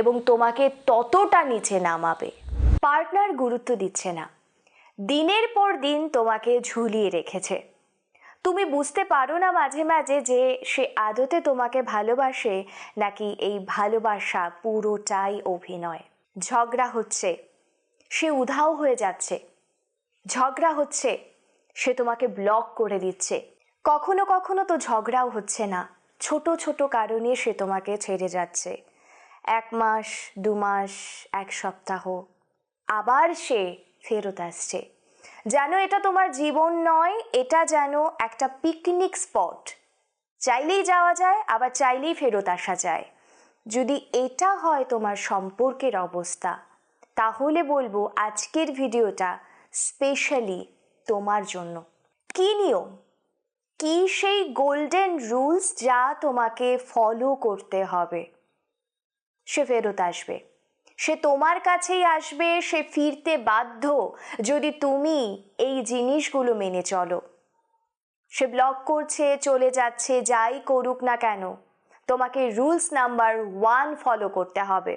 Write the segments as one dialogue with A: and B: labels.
A: এবং তোমাকে ততটা নিচে নামাবে। পার্টনার গুরুত্ব দিচ্ছে না, দিনের পর দিন তোমাকে ঝুলিয়ে রেখেছে। তুমি বুঝতে পারো না মাঝে মাঝে যে সে আদতে তোমাকে ভালোবাসে নাকি এই ভালোবাসা পুরোটাই অভিনয়। ঝগড়া হচ্ছে, সে উধাও হয়ে যাচ্ছে। ঝগড়া হচ্ছে, সে তোমাকে ব্লক করে দিচ্ছে। কখনো কখনো তো ঝগড়াও হচ্ছে না, ছোট ছোট কারণে সে তোমাকে ছেড়ে যাচ্ছে। 1 মাস, 2 মাস, 1 সপ্তাহ, আবার সে ফেরত আসছে। যেন এটা তোমার জীবন নয়, এটা যেন একটা পিকনিক স্পট। চাইলেই যাওয়া যায়, আবার চাইলেই ফেরত আসা যায়। যদি এটা হয় তোমার সম্পর্কের অবস্থা, তাহলে বলবো আজকের ভিডিওটা স্পেশালি তোমার জন্য। কি নিয়ম, কি সেই গোল্ডেন রুলস যা তোমাকে ফলো করতে হবে? সে ফেরত আসবে, সে তোমার কাছেই আসবে, সে ফিরতে বাধ্য যদি তুমি এই জিনিসগুলো মেনে চলো। সে ব্লক করছে, চলে যাচ্ছে, যাই করুক না কেন, তোমাকে রুলস নাম্বার 1 ফলো করতে হবে।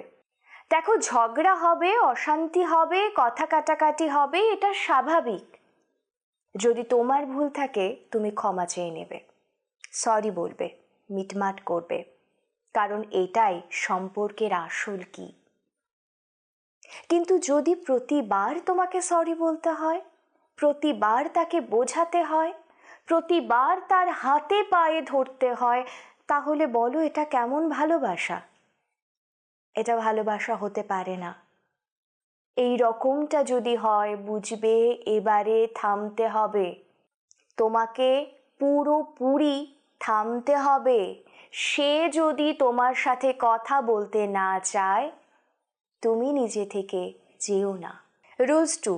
A: দেখো, ঝগড়া হবে, অশান্তি হবে, কথা কাটাকাটি হবে, এটা স্বাভাবিক। যদি তোমার ভুল থাকে তুমি ক্ষমা চেয়ে নেবে, সরি বলবে, মিটমাট করবে, কারণ এটাই সম্পর্কের আসল কি। কিন্তু যদি প্রতিবার তোমাকে সরি বলতে হয়, প্রতিবার তাকে বোঝাতে হয়, প্রতিবার তার হাতে পায়ে ধরতে হয়, তাহলে বলো এটা কেমন ভালোবাসা? এটা ভালোবাসা হতে পারে না। এই রকমটা যদি হয়, বুঝবে এবারে থামতে হবে, তোমাকে পুরোপুরি থামতে হবে। সে যদি তোমার সাথে কথা বলতে না চায়, তুমি নিজে থেকে যেও না। রুলস 2,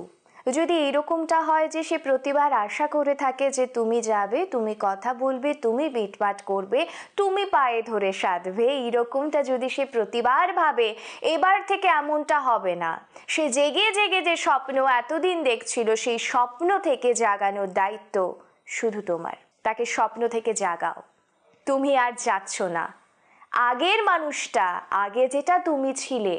A: যদি এরকমটা হয় যে সে প্রতিবার আশা করে থাকে যে তুমি যাবে, তুমি কথা বলবে, তুমি মিটমাট করবে, তুমি পায়ে ধরে সাধবে, এইরকমটা যদি সে প্রতিবার ভাবে, এবার থেকে এমনটা হবে না। সে জেগে জেগে যে স্বপ্ন এতদিন দেখছিল, সেই স্বপ্ন থেকে জাগানোর দায়িত্ব শুধু তোমার। তাকে স্বপ্ন থেকে জাগাও। তুমি আর যাচ্ছ না। আগের মানুষটা, আগে যেটা তুমি ছিলে,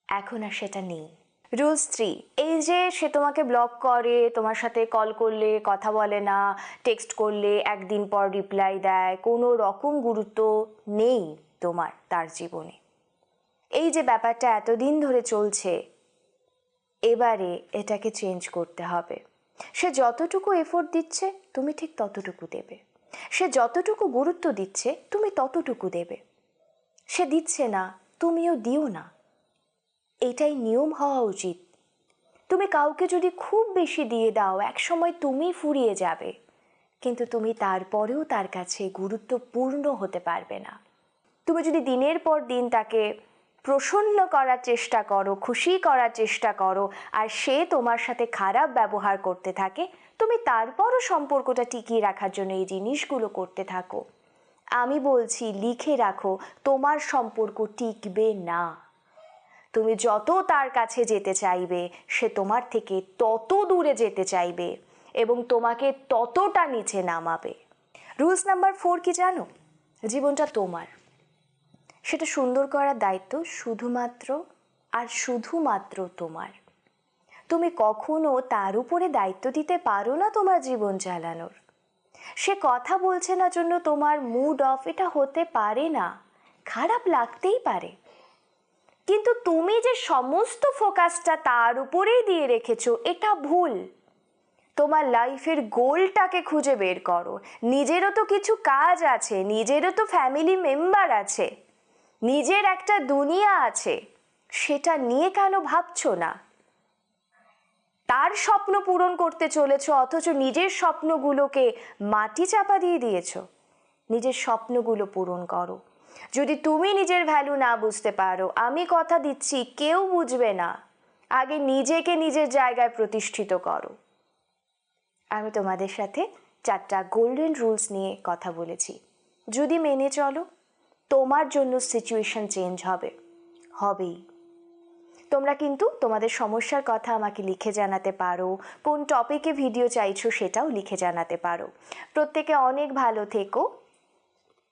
A: এখন আর সেটা নেই। রুলস 3, এই যে সে তোমাকে ব্লক করে, তোমার সাথে কল করলে কথা বলে না, টেক্সট করলে 1 দিন পর রিপ্লাই দেয়, কোনো রকম গুরুত্ব নেই তোমার তার জীবনে, এই যে ব্যাপারটা এতদিন ধরে চলছে, এবারে এটাকে চেঞ্জ করতে হবে। সে যতটুকু এফোর্ট দিচ্ছে তুমি ঠিক ততটুকু দেবে, সে যতটুকু গুরুত্ব দিচ্ছে তুমি ততটুকু দেবে। সে দিচ্ছে না, তুমিও দিও না। এটাই নিয়ম হওয়া উচিত। তুমি কাউকে যদি খুব বেশি দিয়ে দাও, একসময় তুমি ফুরিয়ে যাবে, কিন্তু তুমি তারপরেও তার কাছে গুরুত্বপূর্ণ হতে পারবে না। তুমি যদি দিনের পর দিন তাকে প্রসন্ন করার চেষ্টা করো, খুশি করার চেষ্টা করো, আর সে তোমার সাথে খারাপ ব্যবহার করতে থাকে, তুমি তারপরও সম্পর্কটা টিকিয়ে রাখার জন্য এই জিনিসগুলো করতে থাকো, আমি বলছি লিখে রাখো, তোমার সম্পর্ক টিকবে না। তুমি যত তার কাছে যেতে চাইবে, সে তোমার থেকে তত দূরে যেতে চাইবে এবং তোমাকে ততটা নিচে নামাবে। রুলস নাম্বার 4 কি জানো? জীবনটা তোমার, সেটা সুন্দর করার দায়িত্ব শুধুমাত্র আর শুধুমাত্র তোমার। তুমি কখনো তার উপরে দায়িত্ব দিতে পারো না তোমার জীবন চালানোর। সে কথা বলছে না জন্য তোমার মুড অফ, এটা হতে পারে না, খারাপ লাগতেই পারে, কিন্তু তুমি যে সমস্ত ফোকাসটা তার উপরেই দিয়ে রেখেছো, এটা ভুল। তোমার লাইফের গোলটাকে খুঁজে বের করো। নিজেরও তো কিছু কাজ আছে, নিজেরও তো ফ্যামিলি মেম্বার আছে, নিজের একটা দুনিয়া আছে, সেটা নিয়ে কেন ভাবছো না? তার স্বপ্ন পূরণ করতে চলেছো, অথচ নিজের স্বপ্নগুলোকে মাটি চাপা দিয়ে দিয়েছো। নিজের স্বপ্নগুলো পূরণ করো। যদি তুমি নিজের ভ্যালু না বুঝতে পারো, আমি কথা দিচ্ছি কেউ বুঝবে না। আগে নিজেকে নিজের জায়গায় প্রতিষ্ঠিত করো। আমি তোমাদের সাথে 4টা গোল্ডেন রুলস নিয়ে কথা বলেছি। যদি মেনে চলো, তোমার জন্য সিচুয়েশন চেঞ্জ হবে, হবেই। তোমরা কিন্তু তোমাদের সমস্যার কথা আমাকে লিখে জানাতে পারো, কোন টপিকে ভিডিও চাইছো সেটাও লিখে জানাতে পারো। প্রত্যেকে অনেক ভালো থেকো,